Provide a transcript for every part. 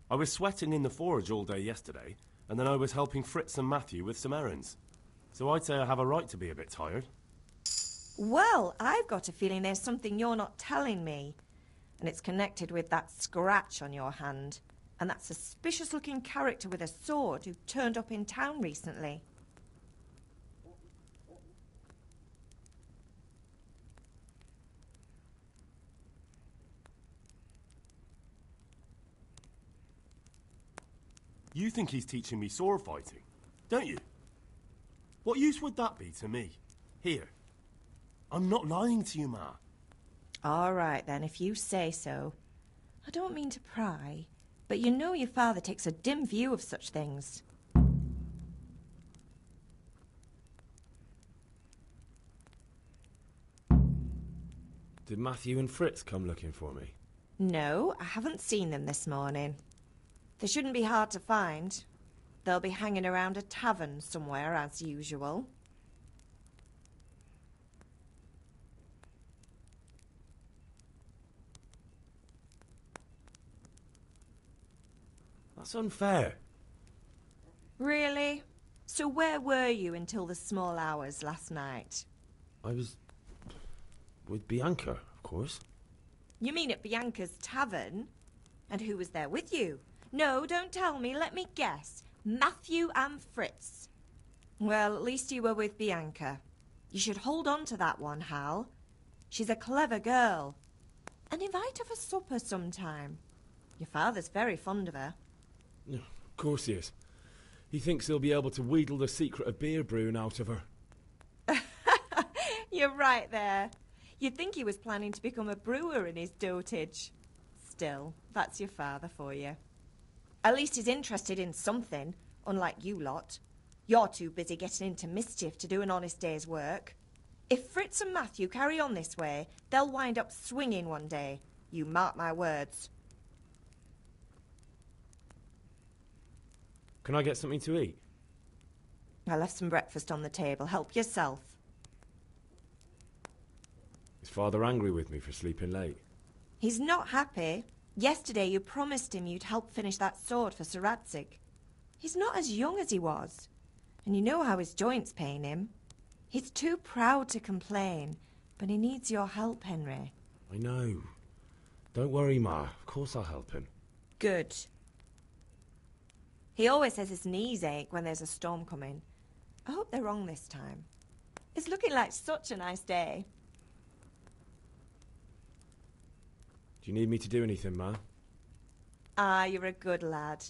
I was sweating in the forge all day yesterday, and then I was helping Fritz and Matthew with some errands. So I'd say I have a right to be a bit tired. Well, I've got a feeling there's something you're not telling me. And it's connected with that scratch on your hand. And that suspicious-looking character with a sword who turned up in town recently. You think he's teaching me sword fighting, don't you? What use would that be to me? Here. I'm not lying to you, Ma. All right, then, if you say so. I don't mean to pry, but you know your father takes a dim view of such things. Did Matthew and Fritz come looking for me? No, I haven't seen them this morning. They shouldn't be hard to find. They'll be hanging around a tavern somewhere, as usual. That's unfair. Really? So where were you until the small hours last night? I was... with Bianca, of course. You mean at Bianca's tavern? And who was there with you? No, don't tell me, let me guess. Matthew and Fritz. Well, at least you were with Bianca. You should hold on to that one, Hal. She's a clever girl. And invite her for supper sometime. Your father's very fond of her. Of course he is. He thinks he'll be able to wheedle the secret of beer brewing out of her. You're right there. You'd think he was planning to become a brewer in his dotage. Still, that's your father for you. At least he's interested in something, unlike you lot. You're too busy getting into mischief to do an honest day's work. If Fritz and Matthew carry on this way, they'll wind up swinging one day. You mark my words. Can I get something to eat? I left some breakfast on the table. Help yourself. Is Father angry with me for sleeping late? He's not happy. Yesterday you promised him you'd help finish that sword for Sir Radzig. He's not as young as he was. And you know how his joints pain him. He's too proud to complain, but he needs your help, Henry. I know. Don't worry, Ma. Of course I'll help him. Good. He always says his knees ache when there's a storm coming. I hope they're wrong this time. It's looking like such a nice day. Do you need me to do anything, Ma? Ah, you're a good lad.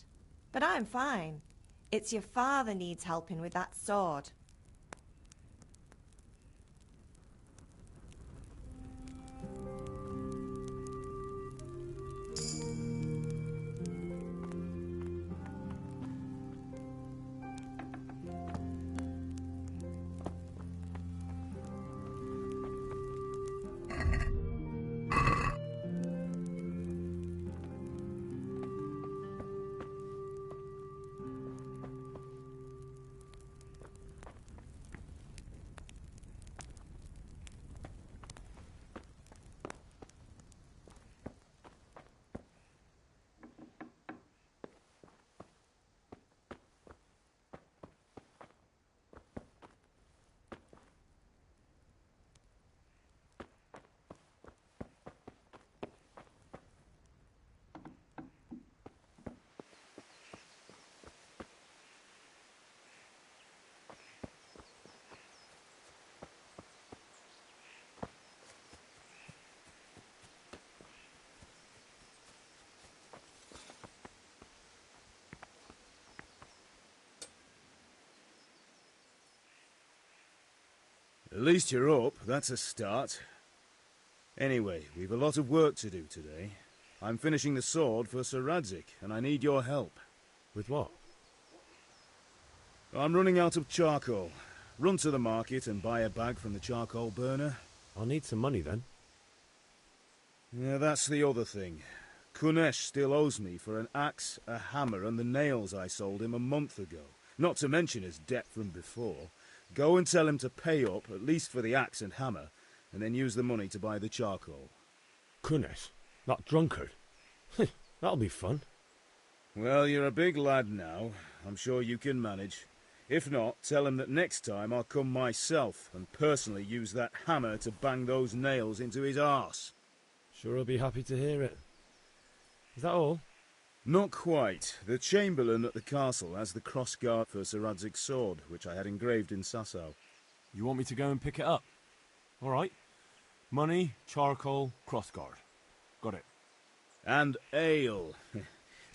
But I'm fine. It's your father needs helping with that sword. At least you're up, that's a start. Anyway, we've a lot of work to do today. I'm finishing the sword for Sir Radzig, and I need your help. With what? I'm running out of charcoal. Run to the market and buy a bag from the charcoal burner. I'll need some money then. Yeah, that's the other thing. Kunesh still owes me for an axe, a hammer, and the nails I sold him a month ago. Not to mention his debt from before. Go and tell him to pay up, at least for the axe and hammer, and then use the money to buy the charcoal. Kunesh? That drunkard? That'll be fun. Well, you're a big lad now. I'm sure you can manage. If not, tell him that next time I'll come myself and personally use that hammer to bang those nails into his arse. Sure, I'll be happy to hear it. Is that all? Not quite. The Chamberlain at the castle has the crossguard for Sir Radzig's sword, which I had engraved in Sasau. You want me to go and pick it up? All right. Money, charcoal, crossguard. Got it. And ale.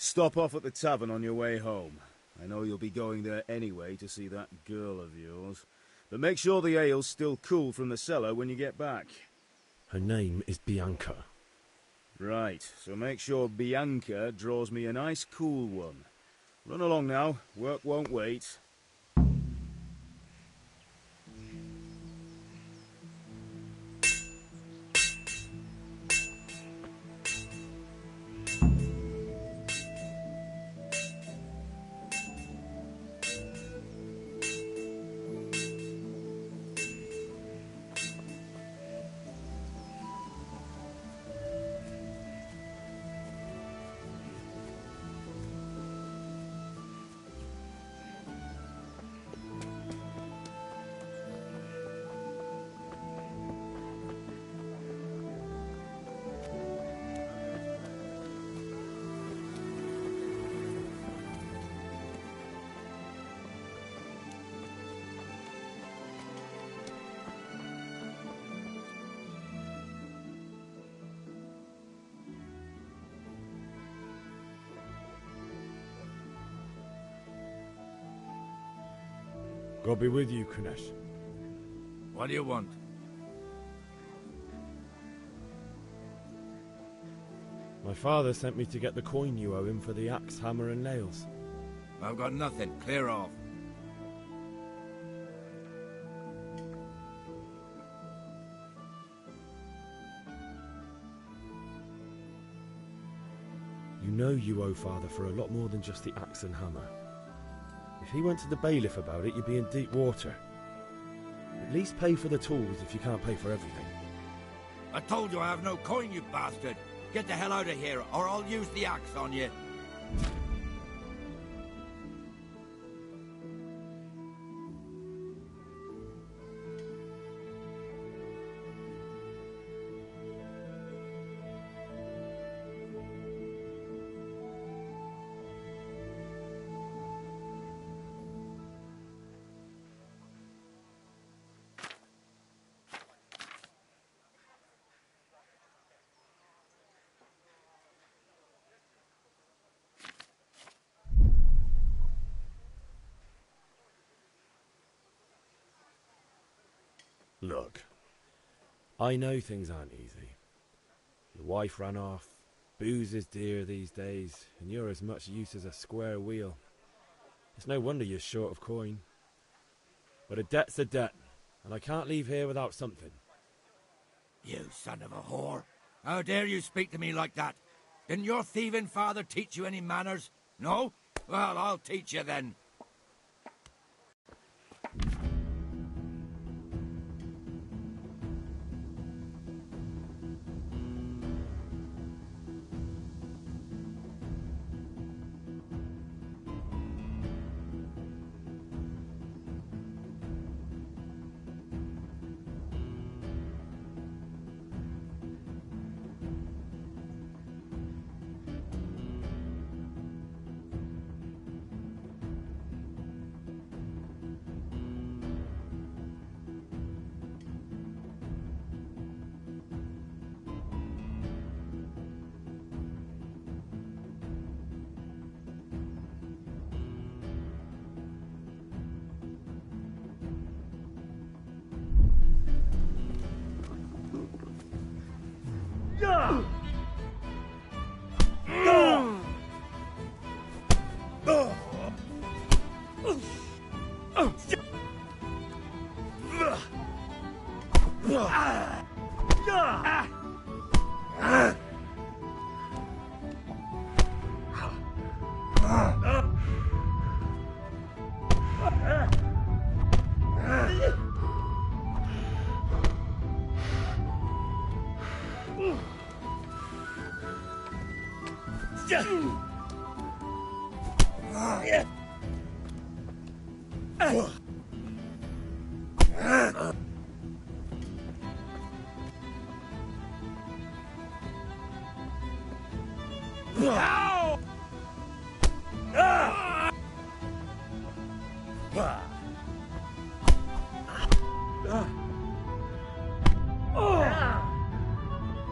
Stop off at the tavern on your way home. I know you'll be going there anyway to see that girl of yours. But make sure the ale's still cool from the cellar when you get back. Her name is Bianca. Right, so make sure Bianca draws me a nice cool one. Run along now, work won't wait. God be with you, Kunesh. What do you want? My father sent me to get the coin you owe him for the axe, hammer and nails. I've got nothing. Clear off. You know you owe father for a lot more than just the axe and hammer. If he went to the bailiff about it, you'd be in deep water. At least pay for the tools if you can't pay for everything. I told you I have no coin, you bastard. Get the hell out of here, or I'll use the axe on you. Look, I know things aren't easy. Your wife ran off, booze is dear these days, and you're as much use as a square wheel. It's no wonder you're short of coin. But a debt's a debt, and I can't leave here without something. You son of a whore. How dare you speak to me like that? Didn't your thieving father teach you any manners? No? Well, I'll teach you then.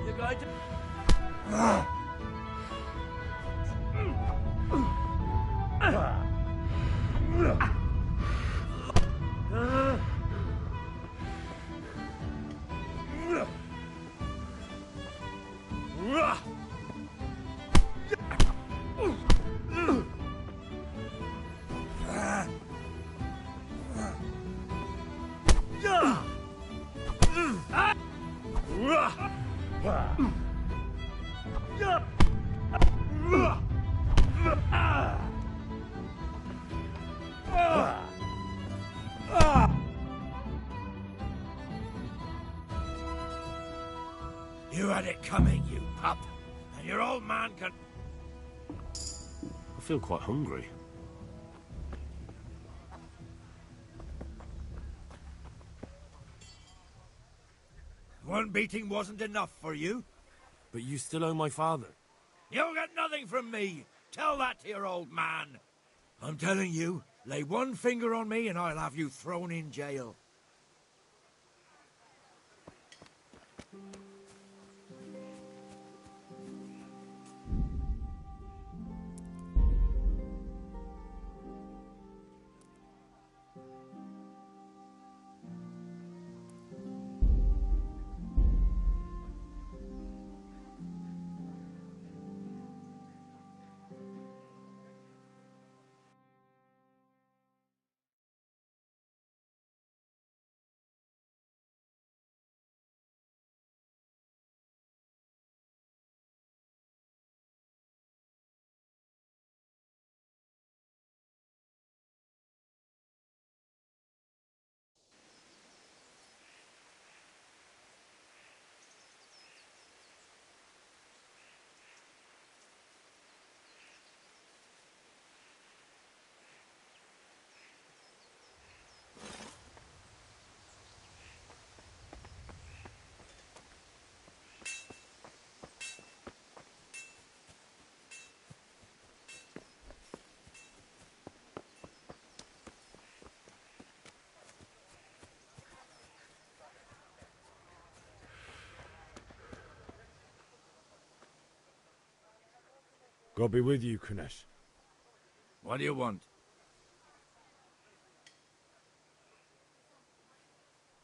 You're going to... You had it coming, you pup. And your old man can... I feel quite hungry. One beating wasn't enough for you. But you still owe my father. You'll get nothing from me. Tell that to your old man. I'm telling you, lay one finger on me and I'll have you thrown in jail. God be with you, Kunesh. What do you want?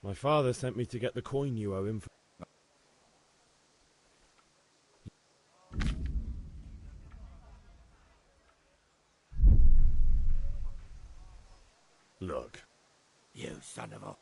My father sent me to get the coin you owe him for... Look. You son of a...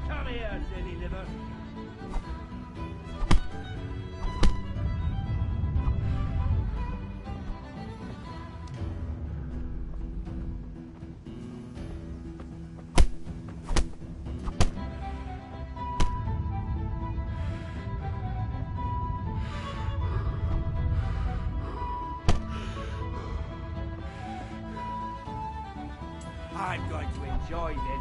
Come here, silly liver. I'm going to enjoy this.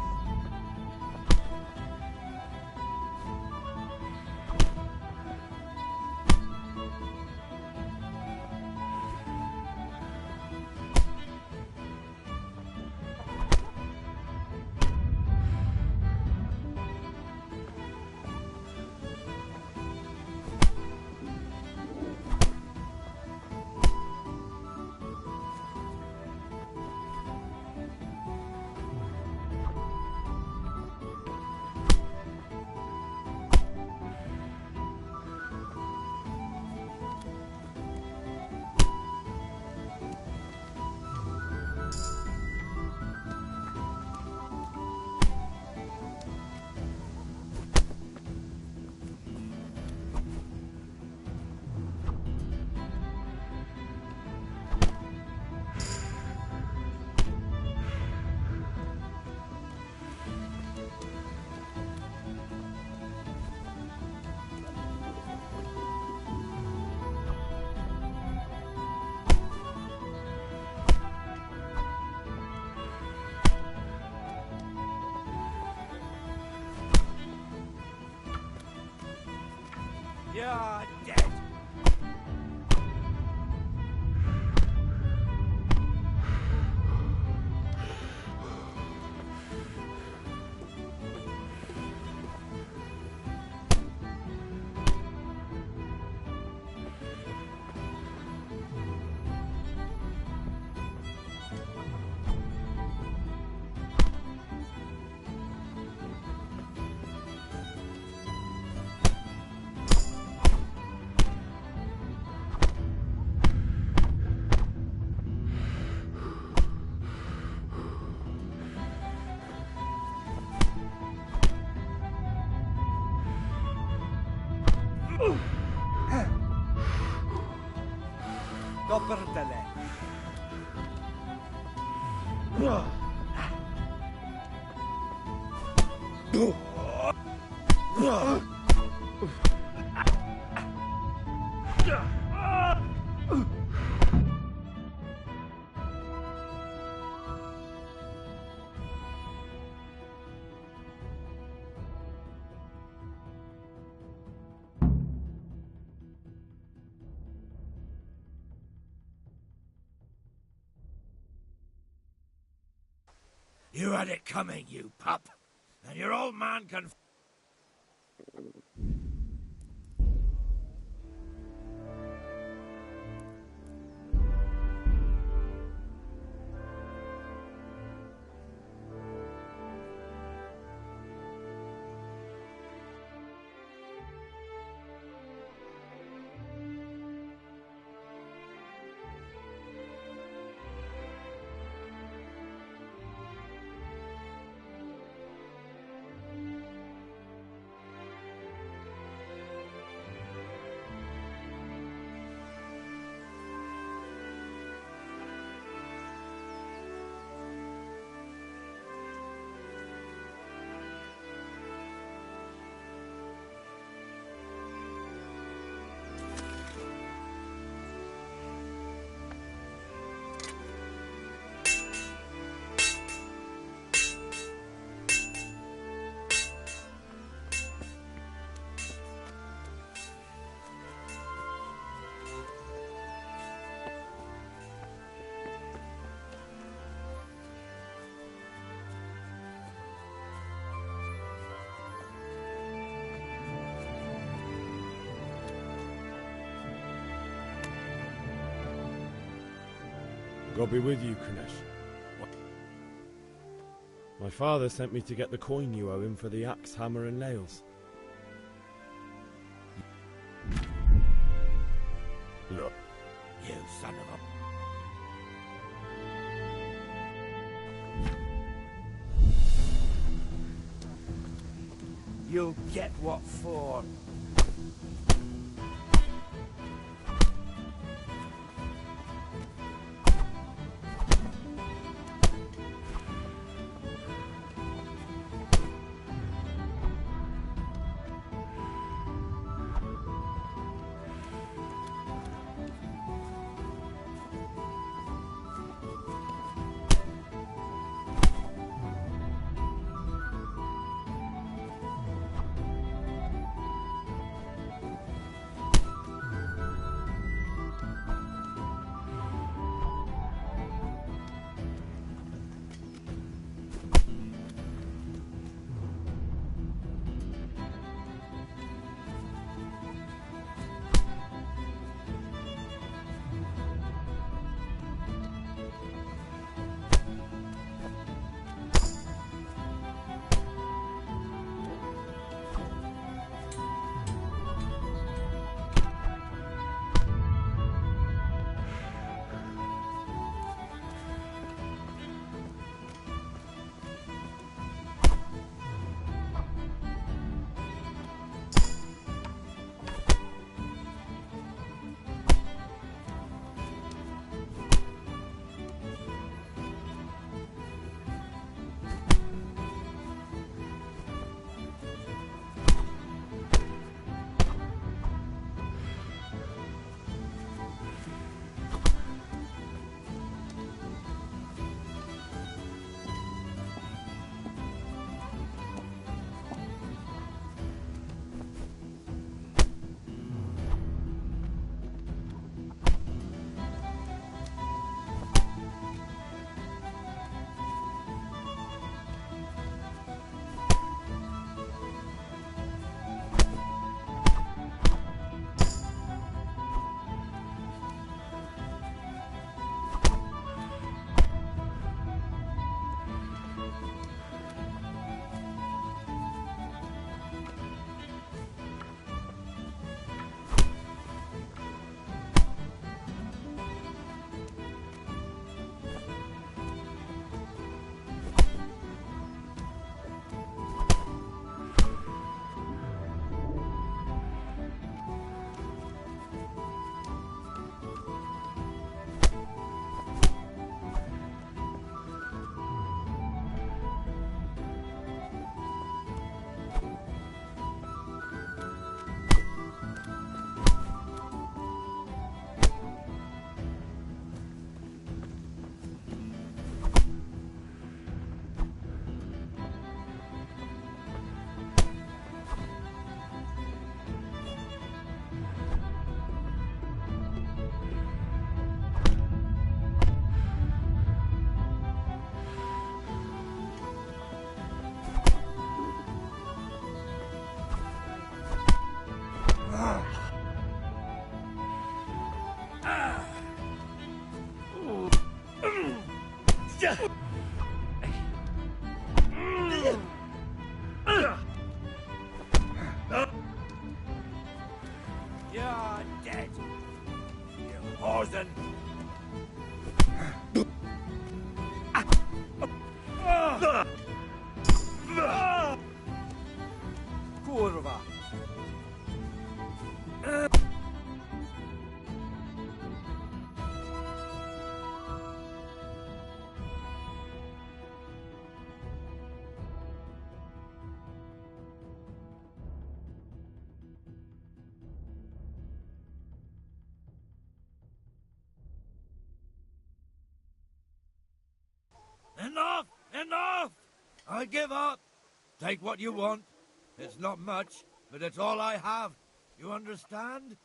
You're dead. Dobrdele. You had it coming, you pup. And your old man can... God be with you, Kunesh. My father sent me to get the coin you owe him for the axe, hammer, and nails. Look, you son of a... You'll get what for. I give up. Take what you want. It's not much, but it's all I have. You understand?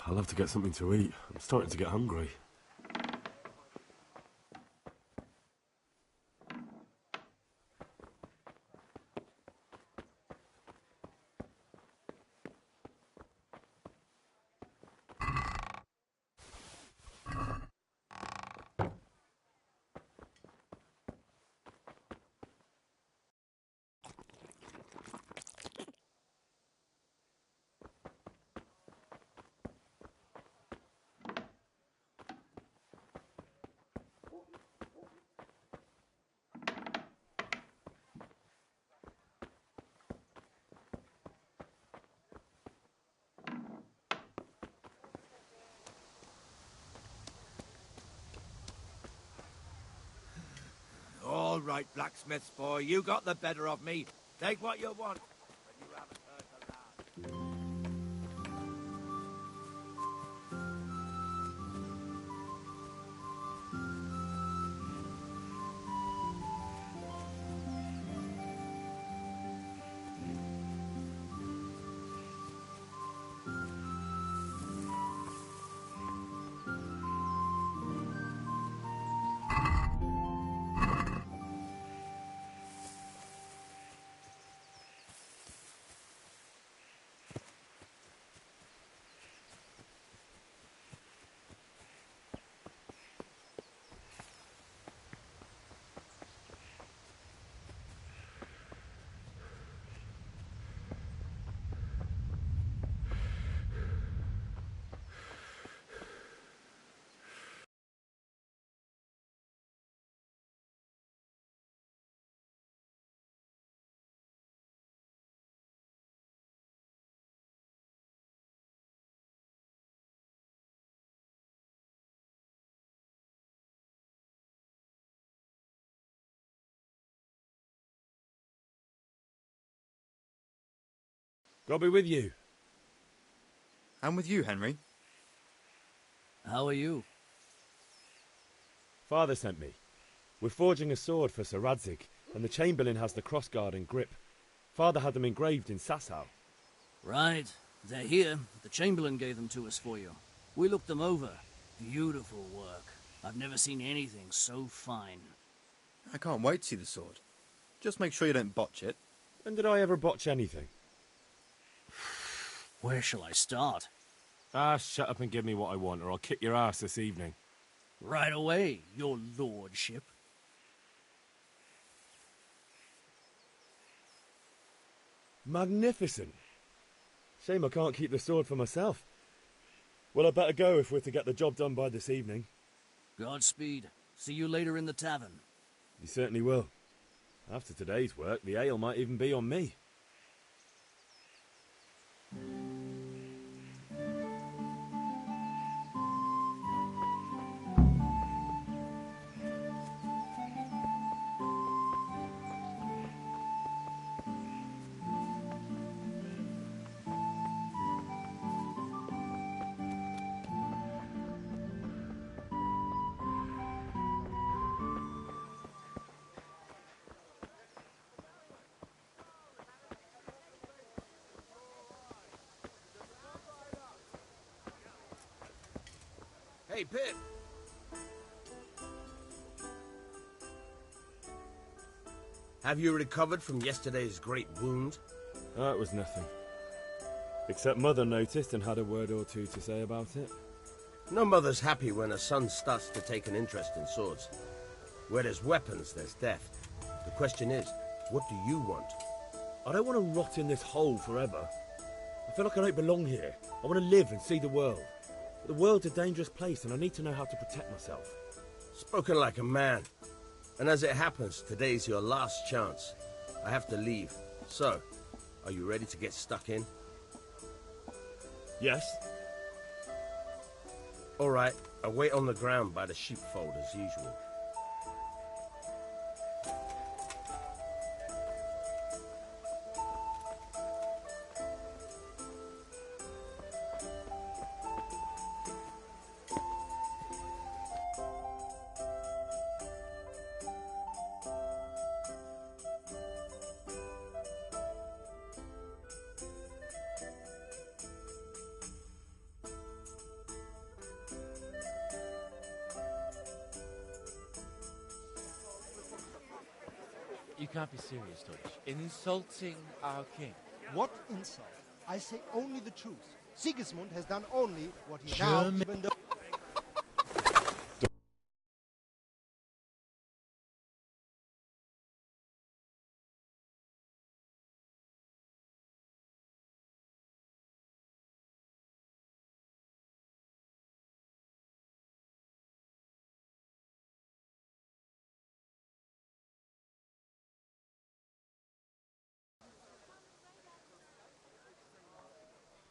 I'll have to get something to eat. I'm starting to get hungry. All right, blacksmith's boy, you got the better of me. Take what you want, but you haven't heard the last. God be with you. And with you, Henry. How are you? Father sent me. We're forging a sword for Sir Radzig, and the Chamberlain has the crossguard and grip. Father had them engraved in Sasau. Right. They're here. The Chamberlain gave them to us for you. We looked them over. Beautiful work. I've never seen anything so fine. I can't wait to see the sword. Just make sure you don't botch it. When did I ever botch anything? Where shall I start? Shut up and give me what I want, or I'll kick your ass this evening. Right away, your lordship. Magnificent. Shame I can't keep the sword for myself. Well, I better go if we're to get the job done by this evening. Godspeed. See you later in the tavern. You certainly will. After today's work, the ale might even be on me. Hey, Pip! Have you recovered from yesterday's great wound? That was nothing. Except Mother noticed and had a word or two to say about it. No mother's happy when a son starts to take an interest in swords. Where there's weapons, there's death. The question is, what do you want? I don't want to rot in this hole forever. I feel like I don't belong here. I want to live and see the world. But the world's a dangerous place and I need to know how to protect myself. Spoken like a man. And as it happens, today's your last chance. I have to leave. So, are you ready to get stuck in? Yes? All right, I'll wait on the ground by the sheepfold as usual. You can't be serious, Dutch. In insulting our king. What insult? I say only the truth. Sigismund has done only what he now even though...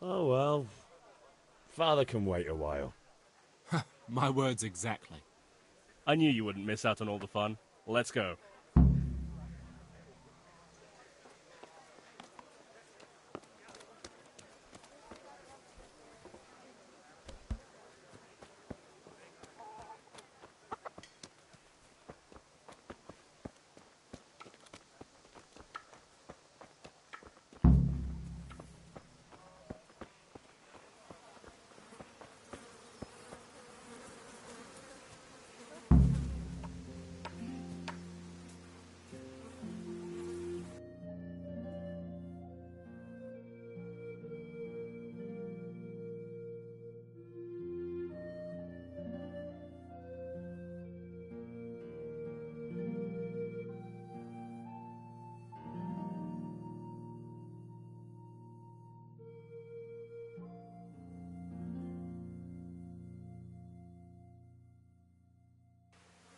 Oh well. Father can wait a while. My words exactly. I knew you wouldn't miss out on all the fun. Let's go.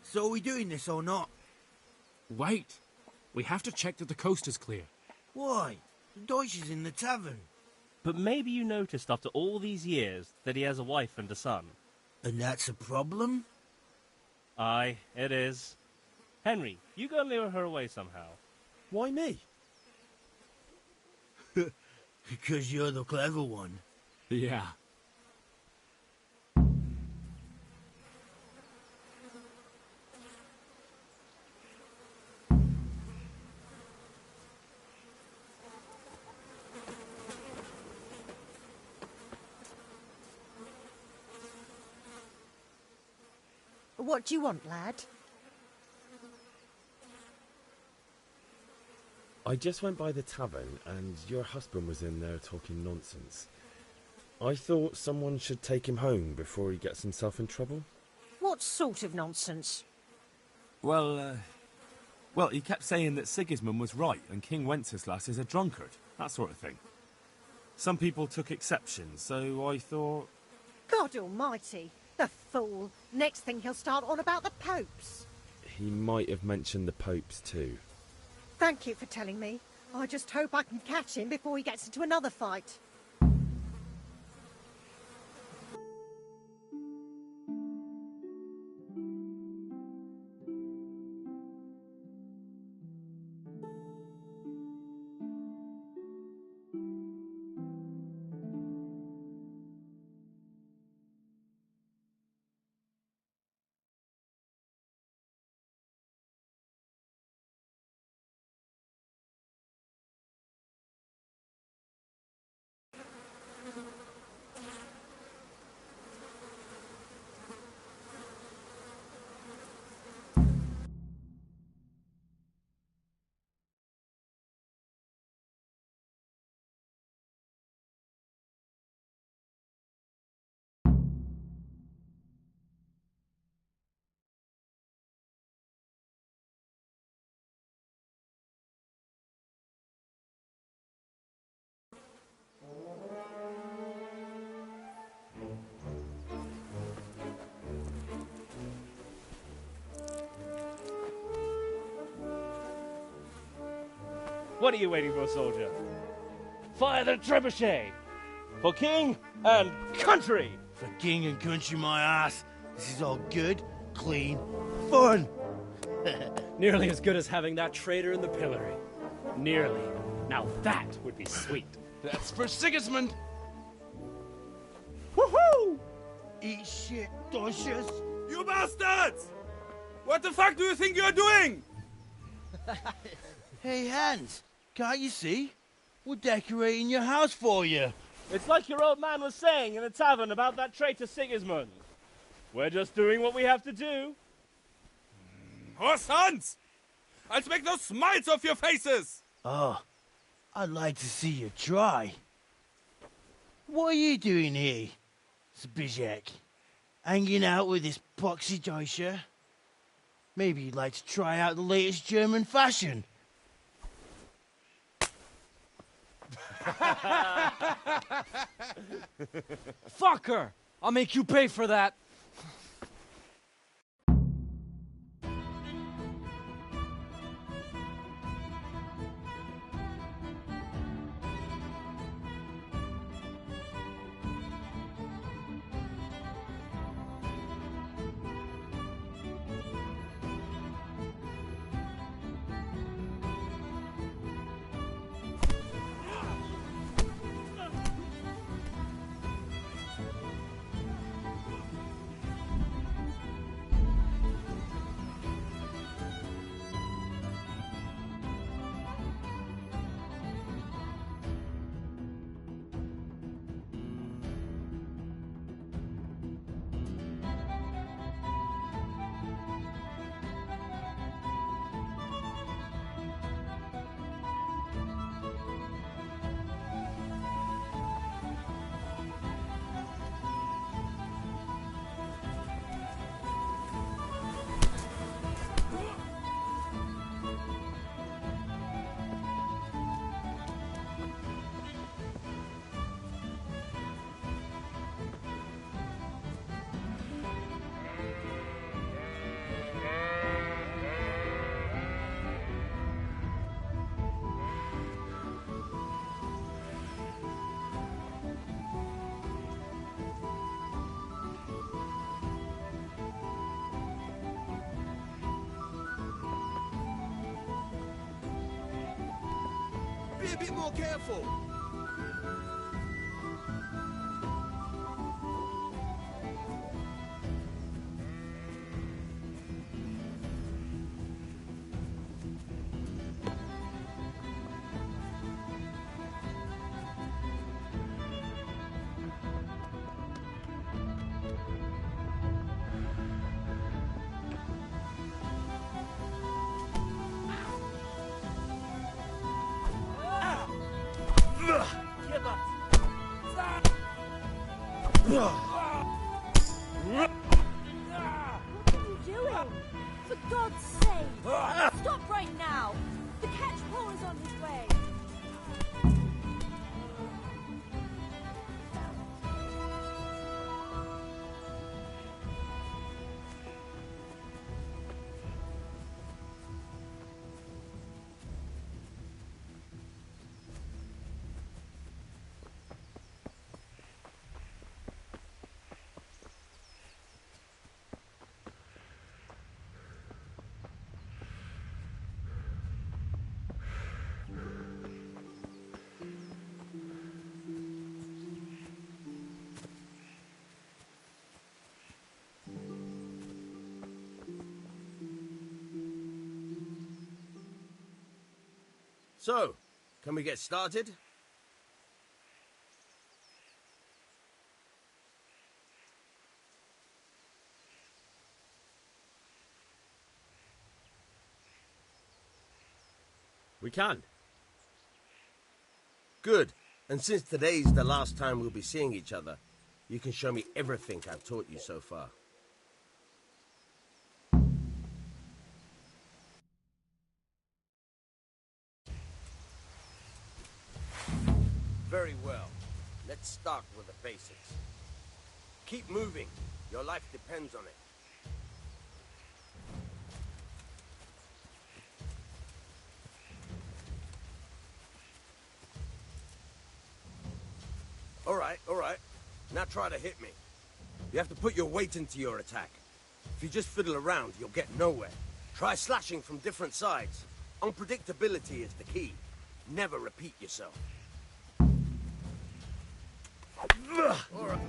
So are we doing this or not? Wait. We have to check that the coast is clear. Why? The Deutsch is in the tavern. But maybe you noticed after all these years that he has a wife and a son. And that's a problem? Aye, it is. Henry, you go and lure her away somehow. Why me? Because you're the clever one. Yeah. What do you want, lad? I just went by the tavern and your husband was in there talking nonsense. I thought someone should take him home before he gets himself in trouble. What sort of nonsense? Well, he kept saying that Sigismund was right and King Wenceslas is a drunkard. That sort of thing. Some people took exception, so I thought... God almighty! The fool! Next thing he'll start on about the popes. He might have mentioned the popes too. Thank you for telling me. I just hope I can catch him before he gets into another fight. What are you waiting for, soldier? Fire the trebuchet! For king and country! For king and country, my ass. This is all good, clean fun. Nearly as good as having that traitor in the pillory. Nearly. Now that would be sweet. That's for Sigismund. Woohoo! Eat shit, Docious. You bastards! What the fuck do you think you're doing? Hey, Hans, can't you see? We're decorating your house for you. It's like your old man was saying in the tavern about that traitor Sigismund. We're just doing what we have to do. Horse Hans! I'll make those smiles off your faces! Oh, I'd like to see you try. What are you doing here, Zbyszek? Hanging out with this poxy Deutscher? Maybe you'd like to try out the latest German fashion. Fucker! I'll make you pay for that. Be a bit more careful. What are you doing? For God's sake! Stop right now! The catchpole is on his way! So, can we get started? We can. Good. And since today's the last time we'll be seeing each other, you can show me everything I've taught you so far. Very well. Let's start with the basics. Keep moving. Your life depends on it. All right. Now try to hit me. You have to put your weight into your attack. If you just fiddle around, you'll get nowhere. Try slashing from different sides. Unpredictability is the key. Never repeat yourself. All right.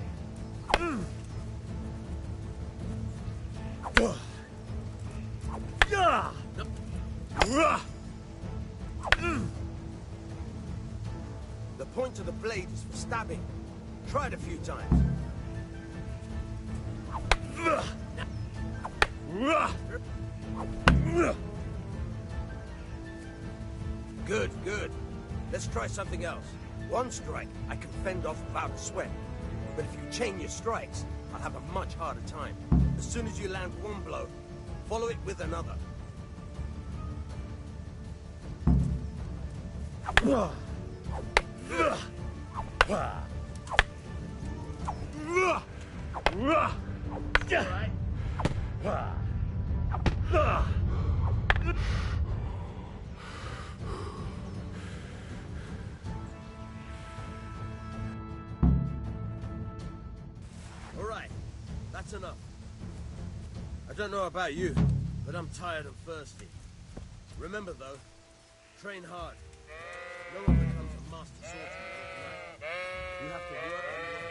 The point of the blade is for stabbing. Try it a few times. Good. Let's try something else. One strike I can fend off without a sweat. But if you chain your strikes, I'll have a much harder time. As soon as you land one blow, follow it with another. All right, that's enough. I don't know about you, but I'm tired and thirsty. Remember though, train hard. No one becomes a master swordsman overnight. You have to work and work.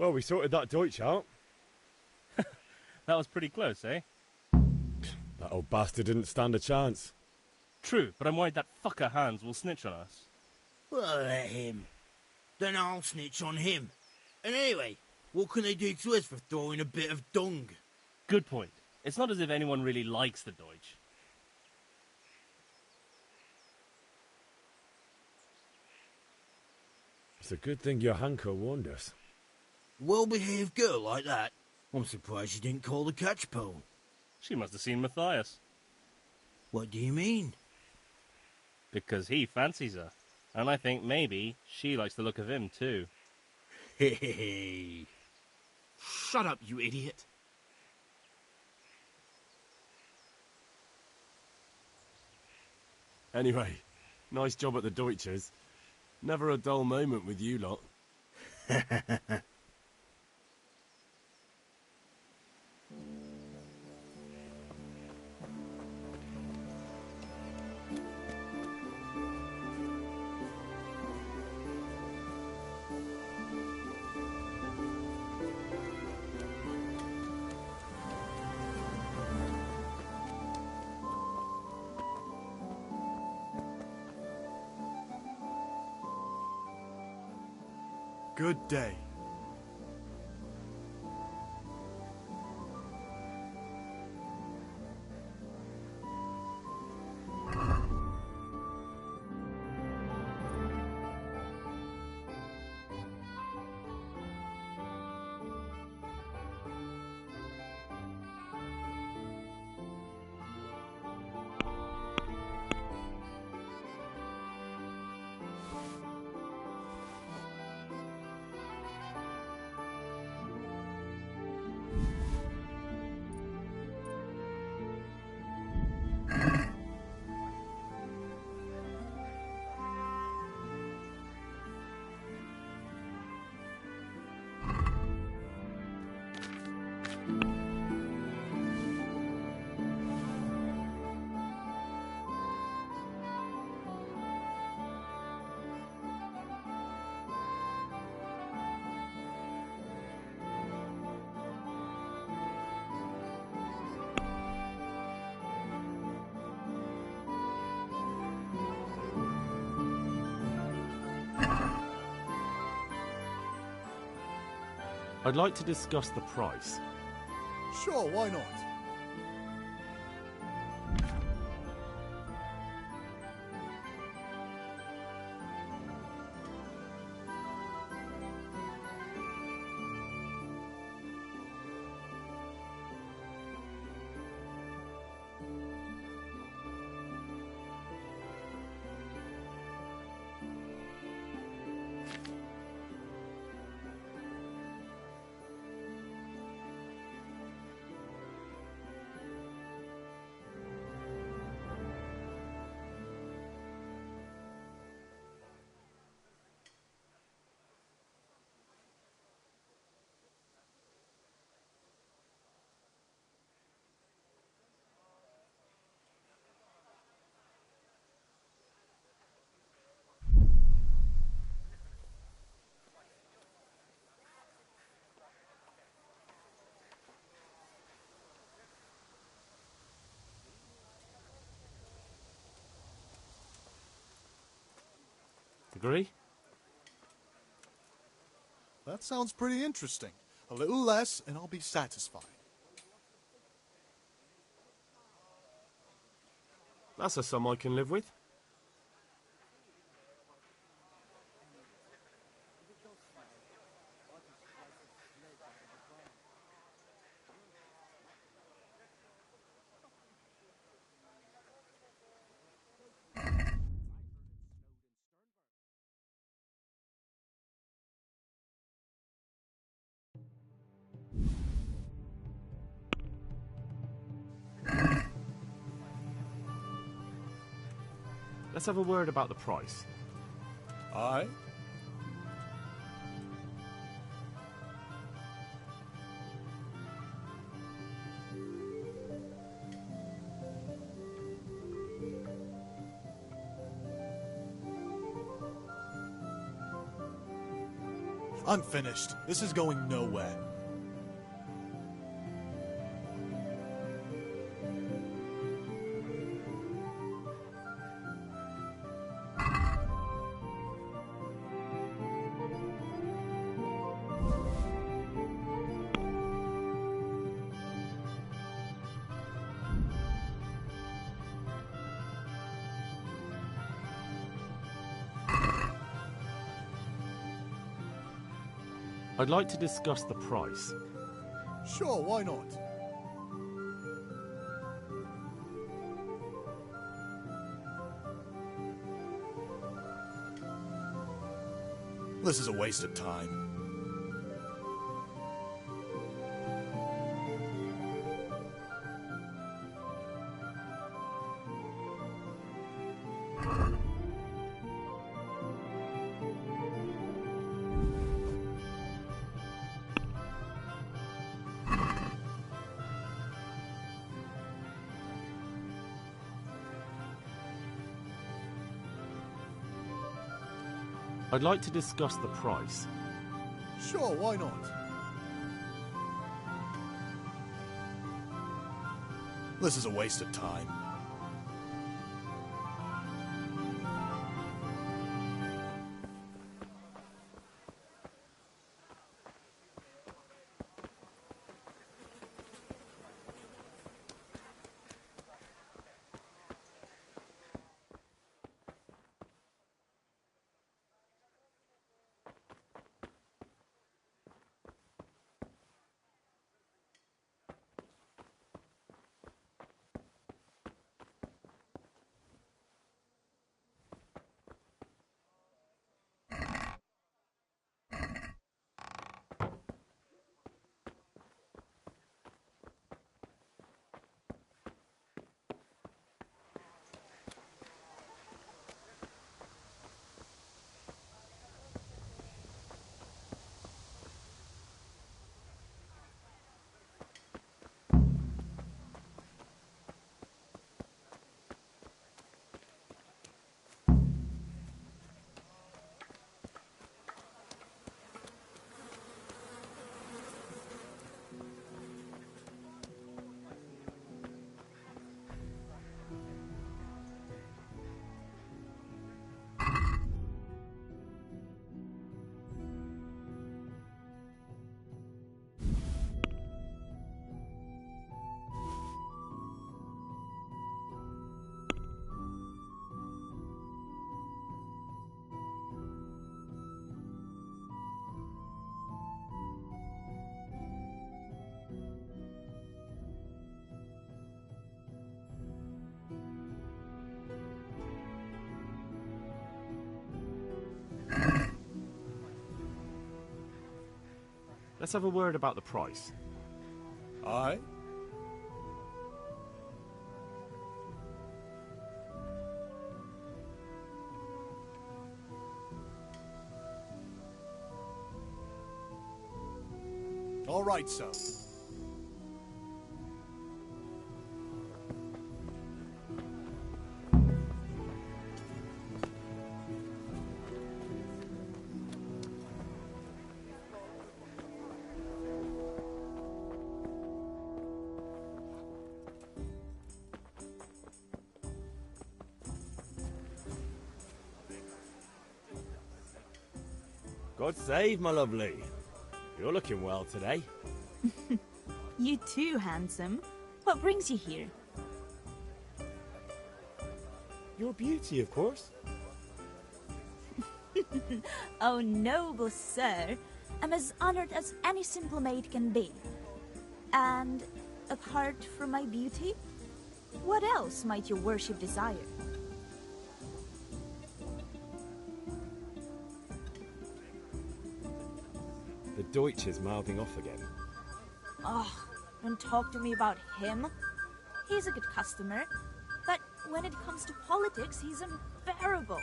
Well, we sorted that Deutsch out. That was pretty close, eh? That old bastard didn't stand a chance. True, but I'm worried that fucker Hans will snitch on us. Well, let him. Then I'll snitch on him. And anyway, what can they do to us for throwing a bit of dung? Good point. It's not as if anyone really likes the Deutsch. It's a good thing your Hanko warned us. Well-behaved girl like that. I'm surprised she didn't call the catch pole. She must have seen Matthias. What do you mean? Because he fancies her. And I think maybe she likes the look of him too. Hey. Shut up, you idiot. Anyway, nice job at the Deutsches. Never a dull moment with you lot. Good day. I'd like to discuss the price. Sure, why not? Agree? That sounds pretty interesting. A little less, and I'll be satisfied. That's a sum I can live with. Let's have a word about the price. Aye? I'm finished. This is going nowhere. I'd like to discuss the price. Sure, why not? This is a waste of time. I'd like to discuss the price. Sure, why not? This is a waste of time. let's have a word about the price. Aye? All right, so. God save, my lovely. You're looking well today. You too, handsome. What brings you here? Your beauty, of course. Oh, noble sir. I'm as honored as any simple maid can be. And apart from my beauty, what else might your worship desire? The Deutsch is mouthing off again. Oh, don't talk to me about him. He's a good customer, but when it comes to politics, he's unbearable.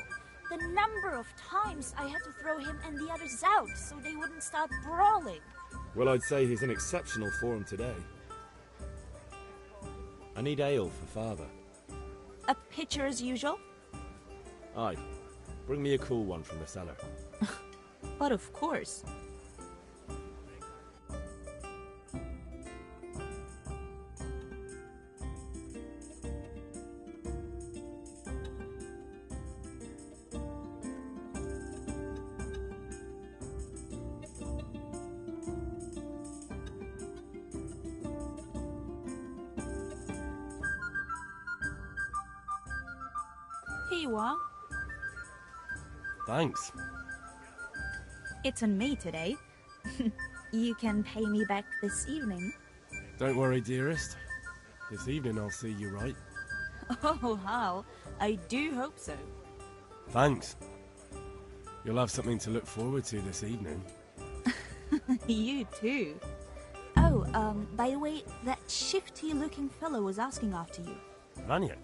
The number of times I had to throw him and the others out so they wouldn't start brawling. Well, I'd say he's in exceptional form today. I need ale for father. A pitcher as usual? Aye. Bring me a cool one from the cellar. But of course. Here you are. Thanks. It's on me today. You can pay me back this evening. Don't worry, dearest. This evening I'll see you right. Oh, Hal. I do hope so. Thanks. You'll have something to look forward to this evening. You too. Oh, by the way, that shifty-looking fellow was asking after you. Vanya?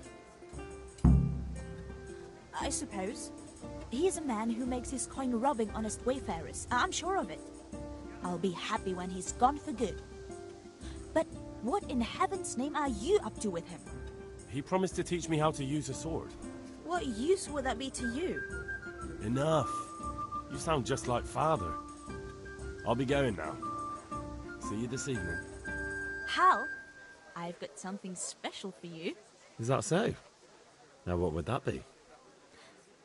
I suppose. He's a man who makes his coin robbing honest wayfarers. I'm sure of it. I'll be happy when he's gone for good. But what in heaven's name are you up to with him? He promised to teach me how to use a sword. What use would that be to you? Enough. You sound just like father. I'll be going now. See you this evening. Hal, I've got something special for you. Is that so? Now what would that be?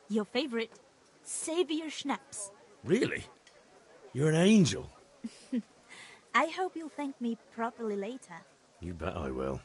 Your favorite, Savior Schnapps. Really? You're an angel. I hope you'll thank me properly later. You bet I will.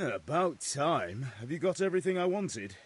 About time. Have you got everything I wanted?